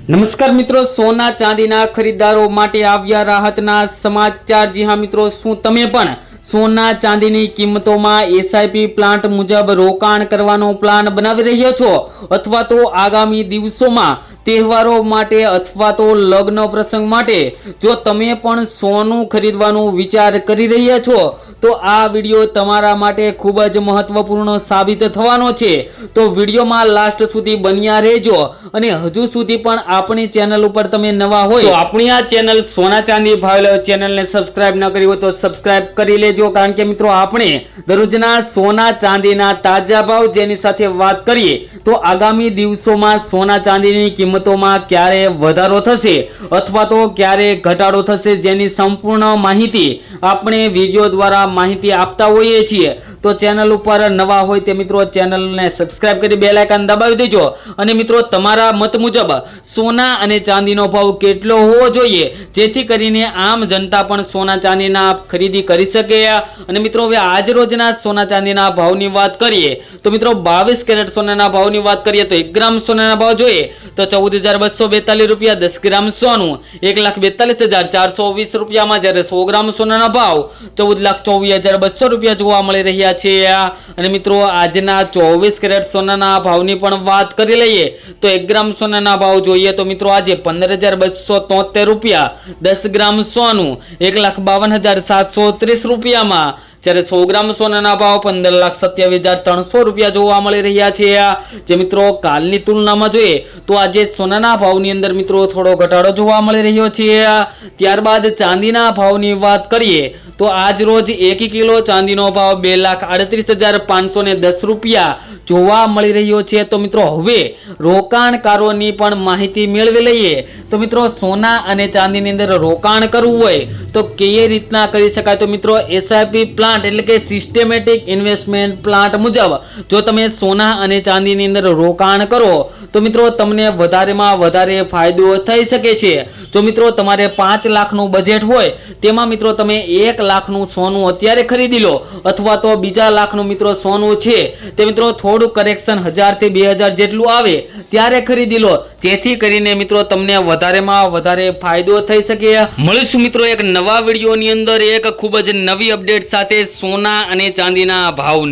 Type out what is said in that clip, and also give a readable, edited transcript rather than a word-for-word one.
नमस्कार मित्रों, सोना चांदीना खरीदारो माटे आव्या राहतना समाचार। जी हाँ मित्रों, शुं तमे पण सोना चांदीनी किंमतोमां एसआईपी प्लांट मुजब रोकाण करवानो प्लान बनावी रह्या छो अथवा तो आगामी दिवसोमां तहेवारो माटे अथवा तो लग्न प्रसंग माटे जो तमे पण सोનું खरीदवानो विचार करी रह्या छो तो आ विडियो तमारा माटे खूब ज महत्वपूर्ण साबित थवानो छे। तो विडियोमां लास्ट सुधी बन्या रहेजो अने हजू सुधी पण अपनी चेनल पर तमे नवा होय तो अपनी आ चेनल सोना चांदी भाव चेनल ने सब्सक्राइब न करी हो तो सब्सक्राइब करी लेजो, कारण के मित्रों आपणे दररोजना सोना चांदीना ताजा भाव जेनी साथे वात करीए तो आगामी दिवसोमां सोना चांदीनी किंमतोमां क्यारे वधारो थशे अथवा तो क्यारे घटाडो थशे जेनी संपूर्ण माहिती आपणे विडियो द्वारा माहिती आपता होईए छीए। तो चेनल पर नवा होय ते मित्रों चेनल ने सब्सक्राइब करी बेल आइकन दबावी देजो अने मित्रों तमारा मत मुजब सोना अने चांदीनो भाव केटलो होवो जोईए जेथी करीने आम जनता पण सोना चांदीना खरीदी करी सके। अने मित्रों हवे आज रोजना सोना चांदीना भावनी वात करीए तो मित्रों 22 कैरेट सोनाना भावनी वात करीए तो 1 ग्राम सोनाना भाव जोईए तो 14,242 रुपया, 10 ग्राम सोनू 1,42,420 रुपया में, ज्यारे 100 ग्राम सोनाना भाव 14,24,200 रुपया जोवा मळी रह्या छे। अने मित्रों आजना 24 कैरेट सोनाना भावनी पण वात करी लईए तो 1 ग्राम सोनाना भाव जोईए तो मित्रों आज 15,273 रुपया, 10 ग्राम सोनू 1,52,730 रुपया में, જ્યારે 100 ગ્રામ સોનાના ભાવ 15,27,300 રૂપિયા જોવા મળી રહ્યા છે। જે મિત્રો કાલની તુલનામાં જોઈએ તો આજે સોનાના ભાવની અંદર મિત્રો થોડો ઘટાડો જોવા મળી રહ્યો છે। ત્યારબાદ ચાંદીના ભાવની વાત કરીએ તો આજ રોજ 1 કિલો ચાંદીનો ભાવ 2,38,510 રૂપિયા જોવા મળી રહ્યો છે। તો મિત્રો હવે રોકાણકારોની પણ માહિતી મેળવી લઈએ તો મિત્રો સોના અને ચાંદીની અંદર રોકાણ કરવું હોય તો કઈ રીતના કરી શકાય। તો મિત્રો એસઆઈપી પ્લાન્ટ એટલે કે સિસ્ટમેટિક ઇન્વેસ્ટમેન્ટ પ્લાન્ટ મુજબ જો તમે સોના અને ચાંદીની અંદર રોકાણ કરો તો મિત્રો તમને વધારેમાં વધારે ફાયદો થઈ શકે છે। જો મિત્રો તમારે 5 લાખનું બજેટ હોય તેમાં મિત્રો તમે 1 લાખનું સોનું અત્યારે ખરીદી લો અથવા તો બીજા લાખનું મિત્રો સોનું છે તે મિત્રો થોડું કરેક્શન 1000 થી 2000 જેટલું આવે ત્યારે ખરીદી લો જેથી કરીને મિત્રો તમને વધારેમાં વધારે ફાયદો થઈ શકે। મળીશું મિત્રો એક નવા વિડિયોની અંદર એક ખૂબ જ નવી અપડેટ સાથે સોના અને ચાંદીના ભાવની।